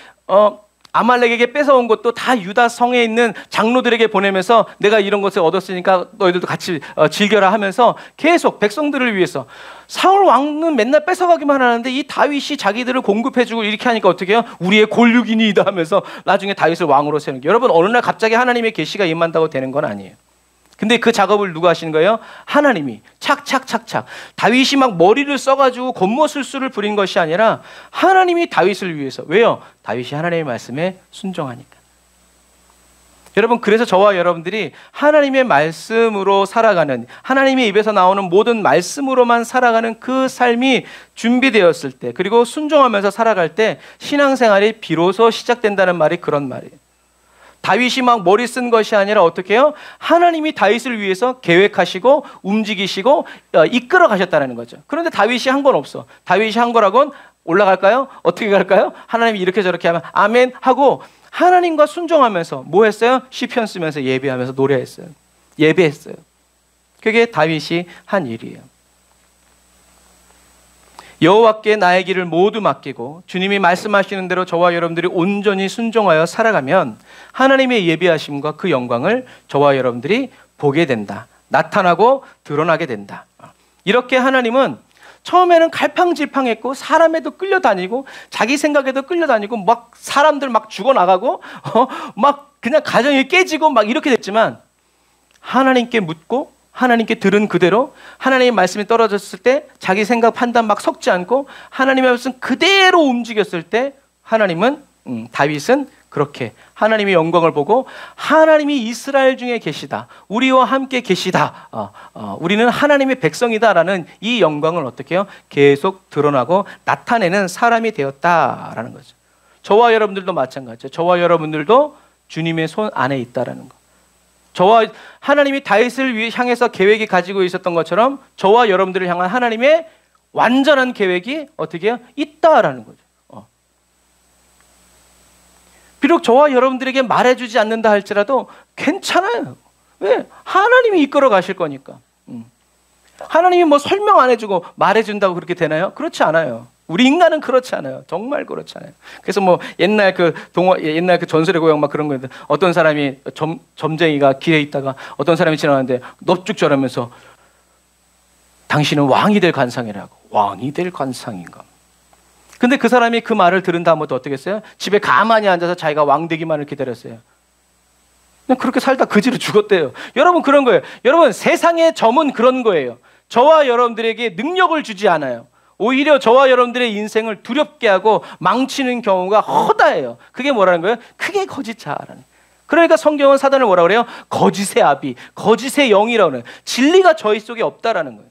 Speaker 1: 아말렉에게 뺏어온 것도 다 유다 성에 있는 장로들에게 보내면서 내가 이런 것을 얻었으니까 너희들도 같이 즐겨라 하면서 계속 백성들을 위해서. 사울 왕은 맨날 뺏어가기만 하는데 이 다윗이 자기들을 공급해주고 이렇게 하니까 어떻게 해요? 우리의 골육이니이다 하면서 나중에 다윗을 왕으로 세우는 게. 여러분, 어느 날 갑자기 하나님의 계시가 임한다고 되는 건 아니에요. 근데 그 작업을 누가 하시는 거예요? 하나님이 착착착착. 다윗이 막 머리를 써가지고 겉모술수를 부린 것이 아니라 하나님이 다윗을 위해서. 왜요? 다윗이 하나님의 말씀에 순종하니까. 여러분, 그래서 저와 여러분들이 하나님의 말씀으로 살아가는, 하나님의 입에서 나오는 모든 말씀으로만 살아가는 그 삶이 준비되었을 때, 그리고 순종하면서 살아갈 때 신앙생활이 비로소 시작된다는 말이 그런 말이에요. 다윗이 막 머리 쓴 것이 아니라 어떻게 해요? 하나님이 다윗을 위해서 계획하시고 움직이시고 이끌어 가셨다는 거죠. 그런데 다윗이 한 건 없어. 다윗이 한 거라곤 올라갈까요? 어떻게 갈까요? 하나님이 이렇게 저렇게 하면 아멘 하고 하나님과 순종하면서 뭐 했어요? 시편 쓰면서 예배하면서 노래했어요. 예배했어요. 그게 다윗이 한 일이에요. 여호와께 나의 길을 모두 맡기고 주님이 말씀하시는 대로 저와 여러분들이 온전히 순종하여 살아가면 하나님의 예비하심과 그 영광을 저와 여러분들이 보게 된다. 나타나고 드러나게 된다. 이렇게 하나님은 처음에는 갈팡질팡했고 사람에도 끌려다니고 자기 생각에도 끌려다니고 막 사람들 막 죽어나가고 막 그냥 가정이 깨지고 막 이렇게 됐지만 하나님께 묻고 하나님께 들은 그대로 하나님의 말씀이 떨어졌을 때 자기 생각 판단 막 섞지 않고 하나님의 말씀 그대로 움직였을 때 하나님은 다윗은 그렇게 하나님의 영광을 보고 하나님이 이스라엘 중에 계시다. 우리와 함께 계시다. 우리는 하나님의 백성이다라는 이 영광을 어떻게 해요? 계속 드러나고 나타내는 사람이 되었다라는 거죠. 저와 여러분들도 마찬가지죠. 저와 여러분들도 주님의 손 안에 있다라는 거. 저와 하나님이 다윗을 향해서 계획이 가지고 있었던 것처럼 저와 여러분들을 향한 하나님의 완전한 계획이 어떻게 해요? 있다라는 거죠. 비록 저와 여러분들에게 말해주지 않는다 할지라도 괜찮아요. 왜? 하나님이 이끌어 가실 거니까. 하나님이 뭐 설명 안 해주고 말해준다고 그렇게 되나요? 그렇지 않아요. 우리 인간은 그렇지 않아요. 정말 그렇지 않아요. 그래서 뭐 옛날 그 전설의 고향 막 그런 거인데 어떤 사람이 점쟁이가 길에 있다가 어떤 사람이 지나가는데 넙죽절하면서 당신은 왕이 될 관상이라고. 왕이 될 관상인가? 근데 그 사람이 그 말을 들은 다음부터 어떻게 했어요? 집에 가만히 앉아서 자기가 왕 되기만을 기다렸어요. 그냥 그렇게 살다 그지로 죽었대요. 여러분, 그런 거예요. 여러분, 세상의 점은 그런 거예요. 저와 여러분들에게 능력을 주지 않아요. 오히려 저와 여러분들의 인생을 두렵게 하고 망치는 경우가 허다해요. 그게 뭐라는 거예요? 크게 거짓자라는. 그러니까 성경은 사단을 뭐라고 그래요? 거짓의 아비, 거짓의 영이라고 해요. 진리가 저희 속에 없다라는 거예요.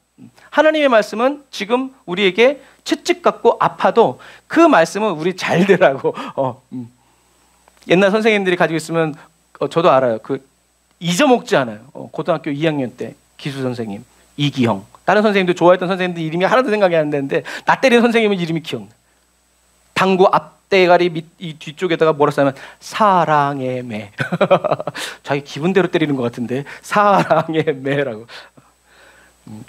Speaker 1: 하나님의 말씀은 지금 우리에게 채찍 같고 아파도 그 말씀은 우리 잘 되라고. 옛날 선생님들이 가지고 있으면 저도 알아요. 그 잊어먹지 않아요. 고등학교 2학년 때 기수 선생님 이기형. 다른 선생님도 좋아했던 선생님들 이름이 하나도 생각이 안 나는데 나 때리는 선생님은 이름이 기억나. 당구 앞대가리 이 뒤쪽에다가 뭐라 쓰면 사랑의 매. 자기 기분대로 때리는 것 같은데 사랑의 매라고.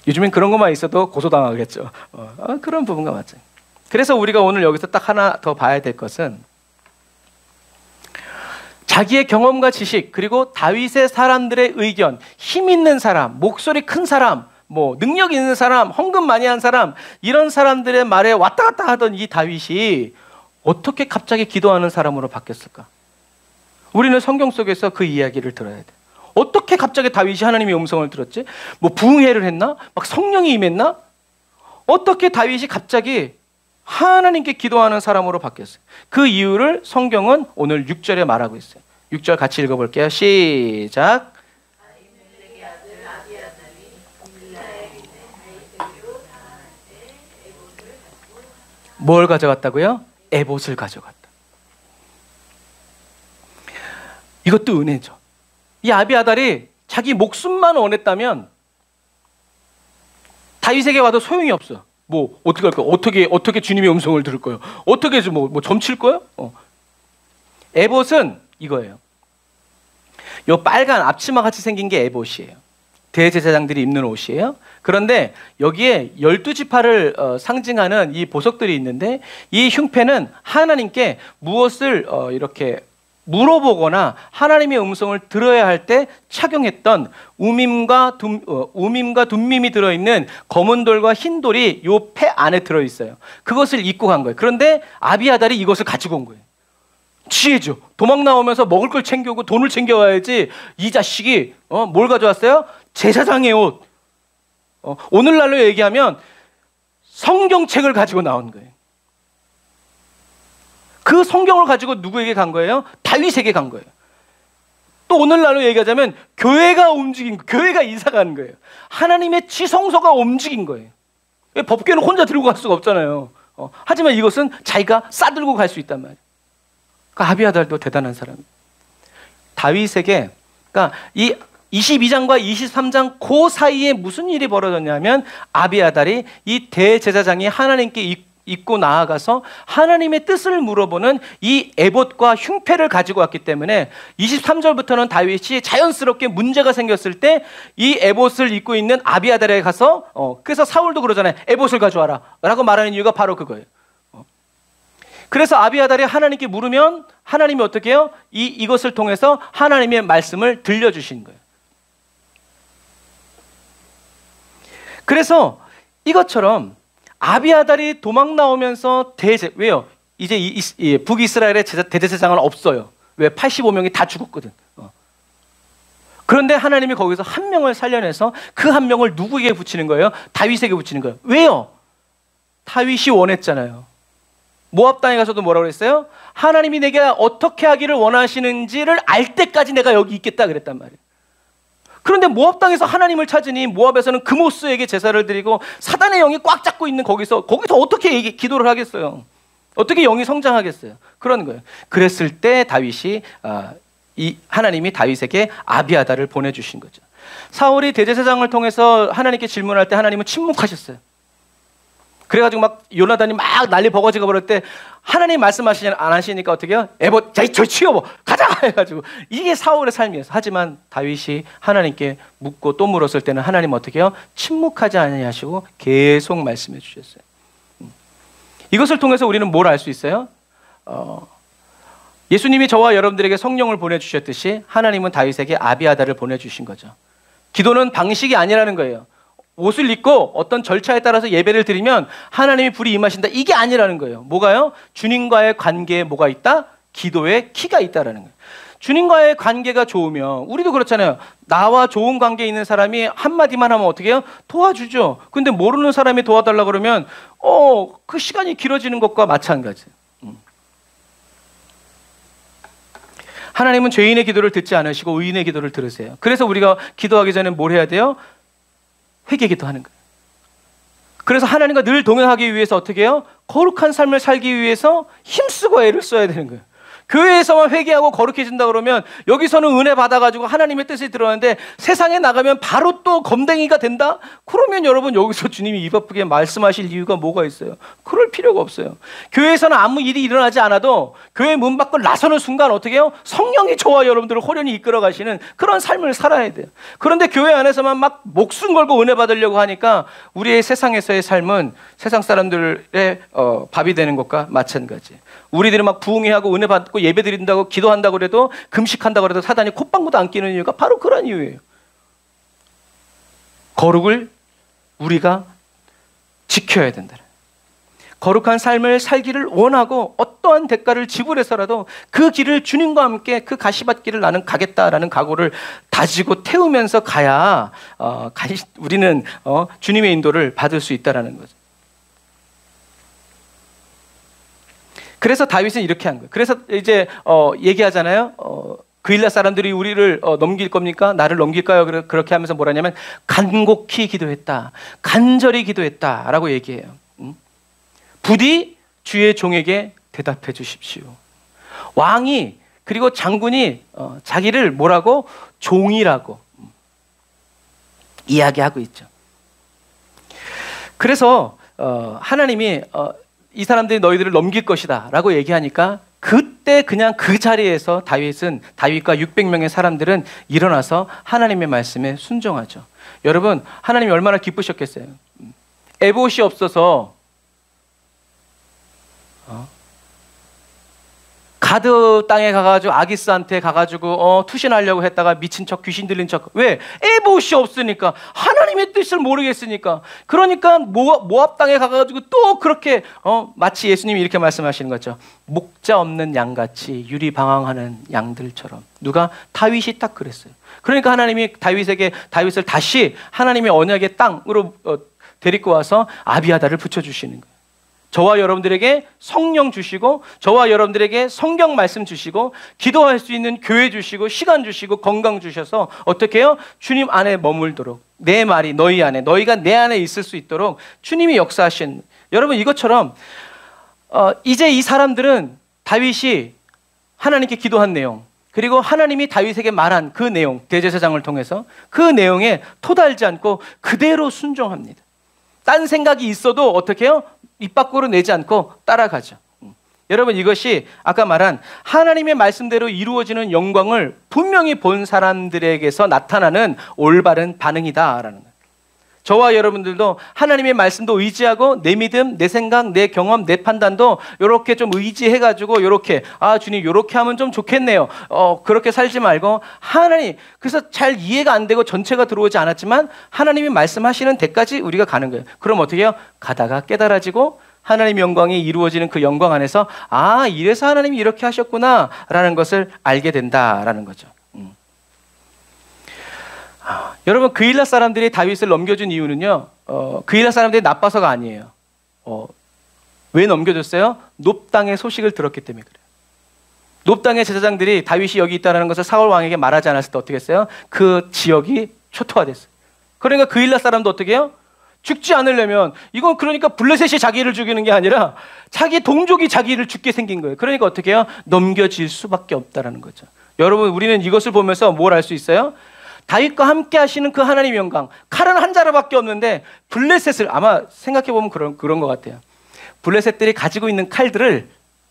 Speaker 1: 요즘엔 그런 것만 있어도 고소당하겠죠. 그런 부분과 맞죠. 그래서 우리가 오늘 여기서 딱 하나 더 봐야 될 것은 자기의 경험과 지식 그리고 다윗의 사람들의 의견, 힘 있는 사람, 목소리 큰 사람, 뭐 능력 있는 사람, 헌금 많이 한 사람 이런 사람들의 말에 왔다 갔다 하던 이 다윗이 어떻게 갑자기 기도하는 사람으로 바뀌었을까? 우리는 성경 속에서 그 이야기를 들어야 돼. 어떻게 갑자기 다윗이 하나님의 음성을 들었지? 뭐 부흥회를 했나? 막 성령이 임했나? 어떻게 다윗이 갑자기 하나님께 기도하는 사람으로 바뀌었어요? 그 이유를 성경은 오늘 6절에 말하고 있어요. 6절 같이 읽어볼게요. 시작. 뭘 가져갔다고요? 에봇을 가져갔다. 이것도 은혜죠. 이 아비아달이 자기 목숨만 원했다면 다윗에게 와도 소용이 없어. 뭐 어떻게 할 거야? 어떻게 주님의 음성을 들을 거예요? 어떻게 뭐 점칠 거예요? 에봇은 이거예요. 요 빨간 앞치마 같이 생긴 게 에봇이에요. 대제사장들이 입는 옷이에요. 그런데 여기에 12지파를 상징하는 이 보석들이 있는데 이 흉패는 하나님께 무엇을 이렇게 물어보거나 하나님의 음성을 들어야 할 때 착용했던 우밈과 둠밈이 들어있는 검은 돌과 흰 돌이 요 패 안에 들어있어요. 그것을 입고 간 거예요. 그런데 아비아달이 이것을 가지고 온 거예요. 지혜죠. 도망 나오면서 먹을 걸 챙겨오고 돈을 챙겨와야지. 이 자식이 뭘 가져왔어요? 제사장의 옷. 오늘날로 얘기하면 성경책을 가지고 나온 거예요. 그 성경을 가지고 누구에게 간 거예요? 다윗에게 간 거예요. 또 오늘날로 얘기하자면 교회가 움직인, 교회가 이사가는 거예요. 하나님의 지성소가 움직인 거예요. 법궤는 혼자 들고 갈 수가 없잖아요. 하지만 이것은 자기가 싸들고 갈 수 있단 말이에요. 그러니까 아비아달도 대단한 사람이에요. 다윗에게, 그러니까 이 22장과 23장 그 사이에 무슨 일이 벌어졌냐면 아비아달이 이 대제사장이 하나님께 입고 나아가서 하나님의 뜻을 물어보는 이 에봇과 흉패를 가지고 왔기 때문에 23절부터는 다윗이 자연스럽게 문제가 생겼을 때 이 에봇을 입고 있는 아비아달에게 가서 그래서 사울도 그러잖아요. 에봇을 가져와라 라고 말하는 이유가 바로 그거예요. 그래서 아비아달이 하나님께 물으면 하나님이 어떻게 해요? 이것을 통해서 하나님의 말씀을 들려주신 거예요. 그래서 이것처럼 아비아달이 도망 나오면서 왜요? 이제 북이스라엘의 대제사장은 없어요. 왜? 85명이 다 죽었거든. 그런데 하나님이 거기서 한 명을 살려내서 그 한 명을 누구에게 붙이는 거예요? 다윗에게 붙이는 거예요. 왜요? 다윗이 원했잖아요. 모압 땅에 가서도 뭐라고 그랬어요? 하나님이 내게 어떻게 하기를 원하시는지를 알 때까지 내가 여기 있겠다 그랬단 말이에요. 그런데 모압 땅에서 하나님을 찾으니 모압에서는 그모스에게 제사를 드리고 사단의 영이 꽉 잡고 있는 거기서 어떻게 기도를 하겠어요? 어떻게 영이 성장하겠어요? 그런 거예요. 그랬을 때 다윗이 하나님이 다윗에게 아비아달을 보내주신 거죠. 사울이 대제사장을 통해서 하나님께 질문할 때 하나님은 침묵하셨어요. 그래가지고 막 요나단이 막 난리 버거지가 버릴 때 하나님 말씀하시지 안 하시니까 어떻게 해요? 에봇, 저 치워버 가자 해가지고 이게 사울의 삶이었어요. 하지만 다윗이 하나님께 묻고 또 물었을 때는 하나님 어떻게 해요? 침묵하지 아니하시고 계속 말씀해 주셨어요. 이것을 통해서 우리는 뭘 알 수 있어요? 예수님이 저와 여러분들에게 성령을 보내주셨듯이 하나님은 다윗에게 아비아달을 보내주신 거죠. 기도는 방식이 아니라는 거예요. 옷을 입고 어떤 절차에 따라서 예배를 드리면 하나님의 불이 임하신다. 이게 아니라는 거예요. 뭐가요? 주님과의 관계에 뭐가 있다? 기도에 키가 있다라는 거예요. 주님과의 관계가 좋으면 우리도 그렇잖아요. 나와 좋은 관계에 있는 사람이 한마디만 하면 어떻게 해요? 도와주죠. 근데 모르는 사람이 도와달라 그러면 그 시간이 길어지는 것과 마찬가지예요. 하나님은 죄인의 기도를 듣지 않으시고 의인의 기도를 들으세요. 그래서 우리가 기도하기 전에 뭘 해야 돼요? 회개기도 하는 거예요. 그래서 하나님과 늘 동행하기 위해서 어떻게 해요? 거룩한 삶을 살기 위해서 힘쓰고 애를 써야 되는 거예요. 교회에서만 회개하고 거룩해진다 그러면 여기서는 은혜 받아가지고 하나님의 뜻이 들어가는데 세상에 나가면 바로 또 검댕이가 된다? 그러면 여러분 여기서 주님이 입 아프게 말씀하실 이유가 뭐가 있어요? 그럴 필요가 없어요. 교회에서는 아무 일이 일어나지 않아도 교회 문 밖을 나서는 순간 어떻게 해요? 성령이 저와 여러분들을 호련히 이끌어 가시는 그런 삶을 살아야 돼요. 그런데 교회 안에서만 막 목숨 걸고 은혜 받으려고 하니까 우리의 세상에서의 삶은 세상 사람들의 밥이 되는 것과 마찬가지예요. 우리들이 막 부흥회하고 은혜 받고 예배 드린다고 기도한다고 그래도 금식한다고 그래도 사단이 콧방구도 안 끼는 이유가 바로 그런 이유예요. 거룩을 우리가 지켜야 된다. 거룩한 삶을 살기를 원하고 어떠한 대가를 지불해서라도 그 길을 주님과 함께 그 가시밭길을 나는 가겠다라는 각오를 다지고 태우면서 가야 우리는 주님의 인도를 받을 수 있다라는 거죠. 그래서 다윗은 이렇게 한 거예요. 그래서 이제 얘기하잖아요. 그일라 사람들이 우리를 넘길 겁니까? 나를 넘길까요? 그렇게 하면서 뭐라냐면 간곡히 기도했다, 간절히 기도했다라고 얘기해요. 부디 주의 종에게 대답해 주십시오. 왕이 그리고 장군이 자기를 뭐라고? 종이라고 이야기하고 있죠. 그래서 하나님이 이 사람들이 너희들을 넘길 것이다 라고 얘기하니까 그때 그냥 그 자리에서 다윗과 600명의 사람들은 일어나서 하나님의 말씀에 순종하죠. 여러분, 하나님이 얼마나 기쁘셨겠어요. 에봇이 없어서 가드 땅에 가가지고 아기스한테 가가지고 투신하려고 했다가 미친 척, 귀신 들린 척. 왜? 에봇이 없으니까, 하나님의 뜻을 모르겠으니까. 그러니까 모압 땅에 가가지고 또 그렇게 마치 예수님이 이렇게 말씀하시는 거죠. 목자 없는 양같이 유리방황하는 양들처럼. 누가? 다윗이 딱 그랬어요. 그러니까 하나님이 다윗을 다시 하나님의 언약의 땅으로 데리고 와서 아비아다를 붙여주시는 거예요. 저와 여러분들에게 성령 주시고, 저와 여러분들에게 성경 말씀 주시고, 기도할 수 있는 교회 주시고, 시간 주시고, 건강 주셔서 어떻게 해요? 주님 안에 머물도록, 내 말이 너희 안에, 너희가 내 안에 있을 수 있도록 주님이 역사하신. 여러분, 이것처럼 이제 이 사람들은 다윗이 하나님께 기도한 내용, 그리고 하나님이 다윗에게 말한 그 내용, 대제사장을 통해서 그 내용에 토달지 않고 그대로 순종합니다. 딴 생각이 있어도 어떻게 해요? 입 밖으로 내지 않고 따라가죠. 여러분, 이것이 아까 말한 하나님의 말씀대로 이루어지는 영광을 분명히 본 사람들에게서 나타나는 올바른 반응이다라는 거예요. 저와 여러분들도 하나님의 말씀도 의지하고 내 믿음, 내 생각, 내 경험, 내 판단도 이렇게 좀 의지해가지고 이렇게 주님 이렇게 하면 좀 좋겠네요. 그렇게 살지 말고 하나님, 그래서 잘 이해가 안 되고 전체가 들어오지 않았지만 하나님이 말씀하시는 데까지 우리가 가는 거예요. 그럼 어떻게 해요? 가다가 깨달아지고 하나님의 영광이 이루어지는 그 영광 안에서 이래서 하나님이 이렇게 하셨구나 라는 것을 알게 된다라는 거죠. 여러분, 그일라 사람들이 다윗을 넘겨준 이유는요, 그일라 사람들이 나빠서가 아니에요. 왜 넘겨줬어요? 놉 땅의 소식을 들었기 때문에 그래요. 놉 땅의 제사장들이 다윗이 여기 있다는 것을 사울 왕에게 말하지 않았을 때 어떻게 했어요? 그 지역이 초토화됐어요. 그러니까 그일라 사람도 어떻게 해요? 죽지 않으려면, 이건 그러니까 블레셋이 자기를 죽이는 게 아니라 자기 동족이 자기를 죽게 생긴 거예요. 그러니까 어떻게 해요? 넘겨질 수밖에 없다라는 거죠. 여러분, 우리는 이것을 보면서 뭘 알 수 있어요? 다윗과 함께 하시는 그 하나님 영광, 칼은 한 자루밖에 없는데 블레셋을, 아마 생각해보면 그런 것 같아요. 블레셋들이 가지고 있는 칼들을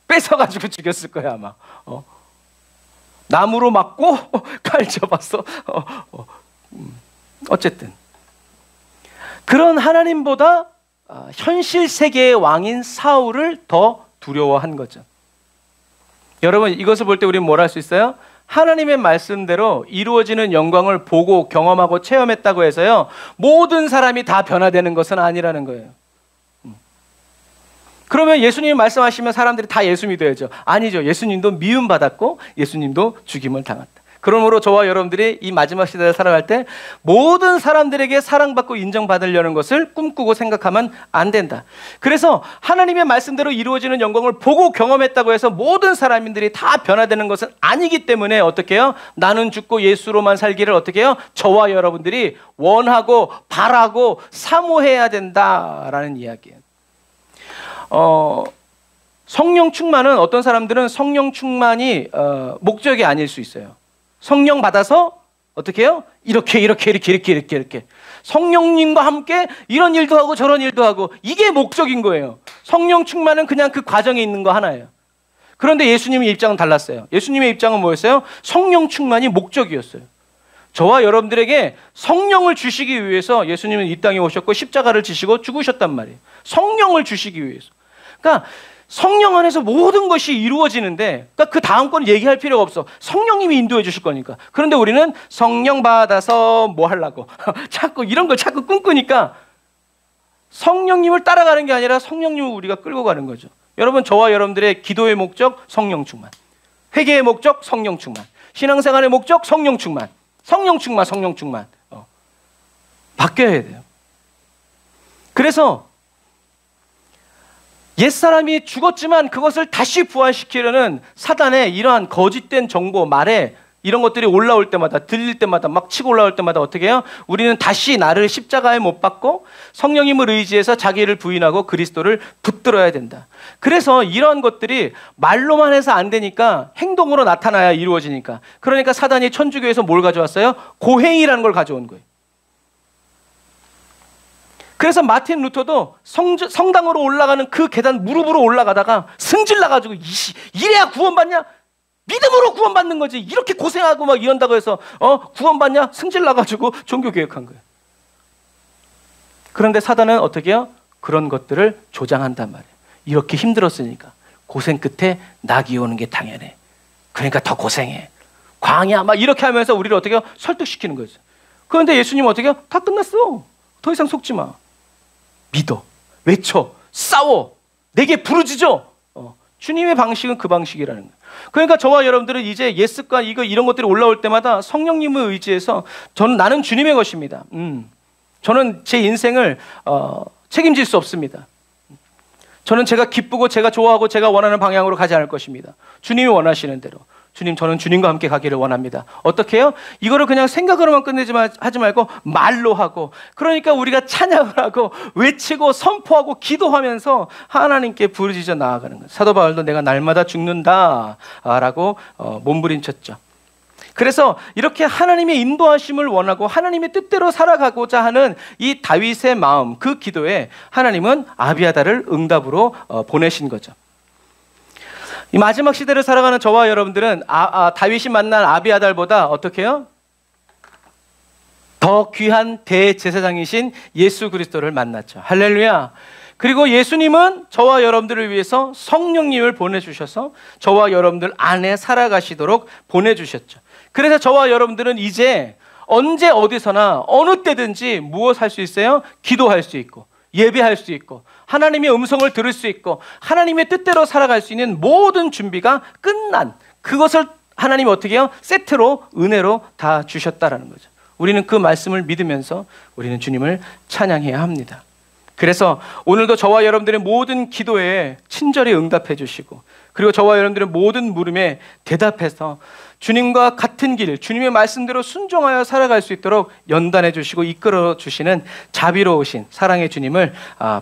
Speaker 1: 뺏어가지고 죽였을 거예요, 아마. 나무로 맞고 칼 접었어. 어쨌든 그런 하나님보다 현실 세계의 왕인 사울을 더 두려워한 거죠. 여러분, 이것을 볼 때 우리는 뭘 할 수 있어요? 하나님의 말씀대로 이루어지는 영광을 보고 경험하고 체험했다고 해서요, 모든 사람이 다 변화되는 것은 아니라는 거예요. 그러면 예수님이 말씀하시면 사람들이 다 예수 믿어야죠. 아니죠. 예수님도 미움받았고 예수님도 죽임을 당했다. 그러므로 저와 여러분들이 이 마지막 시대를 살아갈 때 모든 사람들에게 사랑받고 인정받으려는 것을 꿈꾸고 생각하면 안 된다. 그래서 하나님의 말씀대로 이루어지는 영광을 보고 경험했다고 해서 모든 사람들이 다 변화되는 것은 아니기 때문에 어떻게 해요? 나는 죽고 예수로만 살기를 어떻게 해요? 저와 여러분들이 원하고 바라고 사모해야 된다라는 이야기예요. 성령 충만은 어떤 사람들은 성령 충만이 목적이 아닐 수 있어요. 성령 받아서 어떻게 해요? 이렇게 성령님과 함께 이런 일도 하고 저런 일도 하고, 이게 목적인 거예요. 성령 충만은 그냥 그 과정에 있는 거 하나예요. 그런데 예수님의 입장은 달랐어요. 예수님의 입장은 뭐였어요? 성령 충만이 목적이었어요. 저와 여러분들에게 성령을 주시기 위해서 예수님은 이 땅에 오셨고 십자가를 지시고 죽으셨단 말이에요. 성령을 주시기 위해서. 그러니까 성령 안에서 모든 것이 이루어지는데, 그러니까 그 다음 건 얘기할 필요가 없어. 성령님이 인도해 주실 거니까. 그런데 우리는 성령 받아서 뭐 하려고 자꾸 이런 걸 자꾸 꿈꾸니까 성령님을 따라가는 게 아니라 성령님을 우리가 끌고 가는 거죠. 여러분, 저와 여러분들의 기도의 목적 성령 충만, 회개의 목적 성령 충만, 신앙생활의 목적 성령 충만, 성령 충만, 성령 충만. 바뀌어야 돼요. 그래서 옛사람이 죽었지만 그것을 다시 부활시키려는 사단의 이러한 거짓된 정보, 말에 이런 것들이 올라올 때마다, 들릴 때마다, 막 치고 올라올 때마다 어떻게 해요? 우리는 다시 나를 십자가에 못 박고 성령님을 의지해서 자기를 부인하고 그리스도를 붙들어야 된다. 그래서 이런 것들이 말로만 해서 안 되니까 행동으로 나타나야 이루어지니까. 그러니까 사단이 천주교에서 뭘 가져왔어요? 고행이라는 걸 가져온 거예요. 그래서 마틴 루터도 성당으로 올라가는 그 계단 무릎으로 올라가다가 승질 나가지고 이래야 구원받냐? 믿음으로 구원받는 거지. 이렇게 고생하고 막 이런다고 해서 구원받냐? 승질 나가지고 종교개혁한 거예요. 그런데 사단은 어떻게 해요? 그런 것들을 조장한단 말이에요. 이렇게 힘들었으니까 고생 끝에 낙이 오는 게 당연해. 그러니까 더 고생해. 광야 막 이렇게 하면서 우리를 어떻게 해요? 설득시키는 거죠. 그런데 예수님은 어떻게 해요? 다 끝났어. 더 이상 속지 마. 믿어. 외쳐. 싸워. 내게 부르짖어. 주님의 방식은 그 방식이라는 거예요. 그러니까 저와 여러분들은 이제 예습과 이런 것들이 올라올 때마다 성령님을 의지해서 나는 주님의 것입니다. 저는 제 인생을 책임질 수 없습니다. 저는 제가 기쁘고 제가 좋아하고 제가 원하는 방향으로 가지 않을 것입니다. 주님이 원하시는 대로. 주님, 저는 주님과 함께 가기를 원합니다. 어떻게 해요? 이거를 그냥 생각으로만 하지 말고 말로 하고, 그러니까 우리가 찬양을 하고 외치고 선포하고 기도하면서 하나님께 부르짖어 나아가는 거예요. 사도 바울도 내가 날마다 죽는다 라고 몸부림쳤죠. 그래서 이렇게 하나님의 인도하심을 원하고 하나님의 뜻대로 살아가고자 하는 이 다윗의 마음, 그 기도에 하나님은 아비아달을 응답으로 보내신 거죠. 이 마지막 시대를 살아가는 저와 여러분들은 다윗이 만난 아비아달보다 어떻게 해요? 더 귀한 대제사장이신 예수 그리스도를 만났죠. 할렐루야. 그리고 예수님은 저와 여러분들을 위해서 성령님을 보내주셔서 저와 여러분들 안에 살아가시도록 보내주셨죠. 그래서 저와 여러분들은 이제 언제 어디서나 어느 때든지 무엇 할 수 있어요? 기도할 수 있고 예배할 수 있고 하나님의 음성을 들을 수 있고 하나님의 뜻대로 살아갈 수 있는 모든 준비가 끝난, 그것을 하나님이 어떻게 해요? 세트로 은혜로 다 주셨다라는 거죠. 우리는 그 말씀을 믿으면서 우리는 주님을 찬양해야 합니다. 그래서 오늘도 저와 여러분들의 모든 기도에 친절히 응답해 주시고, 그리고 저와 여러분들의 모든 물음에 대답해서 주님과 같은 길, 주님의 말씀대로 순종하여 살아갈 수 있도록 연단해 주시고 이끌어 주시는 자비로우신 사랑의 주님을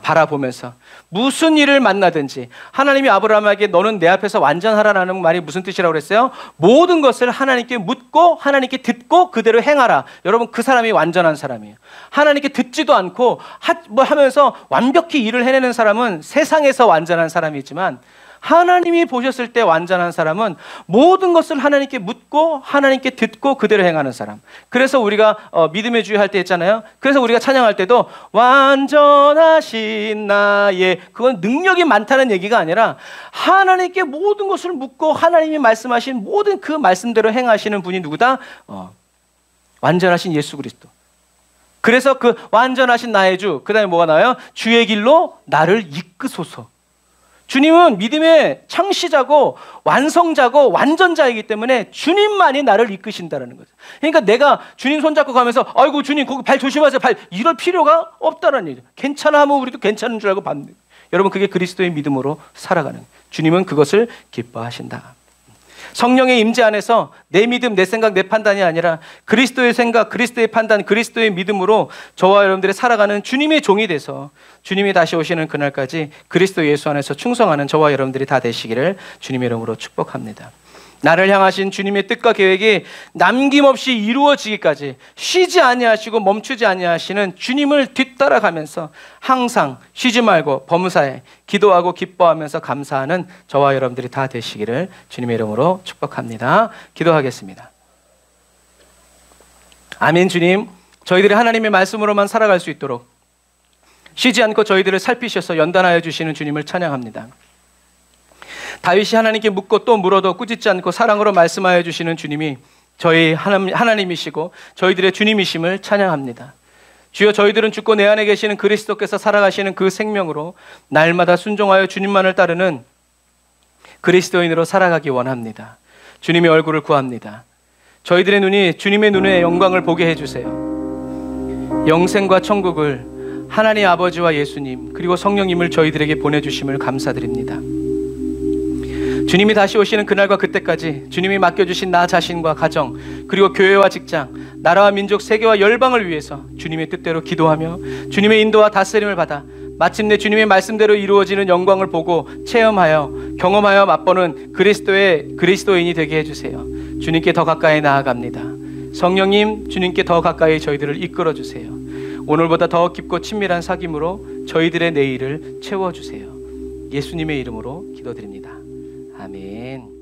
Speaker 1: 바라보면서 무슨 일을 만나든지 하나님이 아브라함에게 너는 내 앞에서 완전하라는 말이 무슨 뜻이라고 그랬어요? 모든 것을 하나님께 묻고 하나님께 듣고 그대로 행하라. 여러분, 그 사람이 완전한 사람이에요. 하나님께 듣지도 않고 하면서 완벽히 일을 해내는 사람은 세상에서 완전한 사람이지만, 하나님이 보셨을 때 완전한 사람은 모든 것을 하나님께 묻고 하나님께 듣고 그대로 행하는 사람. 그래서 우리가 믿음의 주여 할 때 했잖아요. 그래서 우리가 찬양할 때도 완전하신 나의, 그건 능력이 많다는 얘기가 아니라 하나님께 모든 것을 묻고 하나님이 말씀하신 모든 그 말씀대로 행하시는 분이 누구다? 완전하신 예수 그리스도. 그래서 그 완전하신 나의 주, 그 다음에 뭐가 나와요? 주의 길로 나를 이끄소서. 주님은 믿음의 창시자고 완성자고 완전자이기 때문에 주님만이 나를 이끄신다는 거죠. 그러니까 내가 주님 손잡고 가면서 아이고 주님 거기 발 조심하세요, 발, 이럴 필요가 없다는 얘기죠. 괜찮아 하면 우리도 괜찮은 줄 알고 받는 거예요. 여러분, 그게 그리스도의 믿음으로 살아가는 거예요. 주님은 그것을 기뻐하신다. 성령의 임재 안에서 내 믿음, 내 생각, 내 판단이 아니라 그리스도의 생각, 그리스도의 판단, 그리스도의 믿음으로 저와 여러분들이 살아가는 주님의 종이 돼서 주님이 다시 오시는 그날까지 그리스도 예수 안에서 충성하는 저와 여러분들이 다 되시기를 주님의 이름으로 축복합니다. 나를 향하신 주님의 뜻과 계획이 남김없이 이루어지기까지 쉬지 아니하시고 멈추지 아니하시는 주님을 뒤따라가면서 항상 쉬지 말고 범사에 기도하고 기뻐하면서 감사하는 저와 여러분들이 다 되시기를 주님의 이름으로 축복합니다. 기도하겠습니다. 아멘. 주님, 저희들이 하나님의 말씀으로만 살아갈 수 있도록 쉬지 않고 저희들을 살피셔서 연단하여 주시는 주님을 찬양합니다. 다윗이 하나님께 묻고 또 물어도 꾸짖지 않고 사랑으로 말씀하여 주시는 주님이 저희 하나님이시고 저희들의 주님이심을 찬양합니다. 주여, 저희들은 죽고 내 안에 계시는 그리스도께서 살아가시는 그 생명으로 날마다 순종하여 주님만을 따르는 그리스도인으로 살아가기 원합니다. 주님의 얼굴을 구합니다. 저희들의 눈이 주님의 눈의 영광을 보게 해주세요. 영생과 천국을 하나님 아버지와 예수님 그리고 성령님을 저희들에게 보내주심을 감사드립니다. 주님이 다시 오시는 그날과 그때까지 주님이 맡겨주신 나 자신과 가정 그리고 교회와 직장, 나라와 민족, 세계와 열방을 위해서 주님의 뜻대로 기도하며 주님의 인도와 다스림을 받아 마침내 주님의 말씀대로 이루어지는 영광을 보고 체험하여 경험하여 맛보는 그리스도인이 되게 해주세요. 주님께 더 가까이 나아갑니다. 성령님, 주님께 더 가까이 저희들을 이끌어 주세요. 오늘보다 더 깊고 친밀한 사귐으로 저희들의 내일을 채워주세요. 예수님의 이름으로 기도드립니다. 아멘.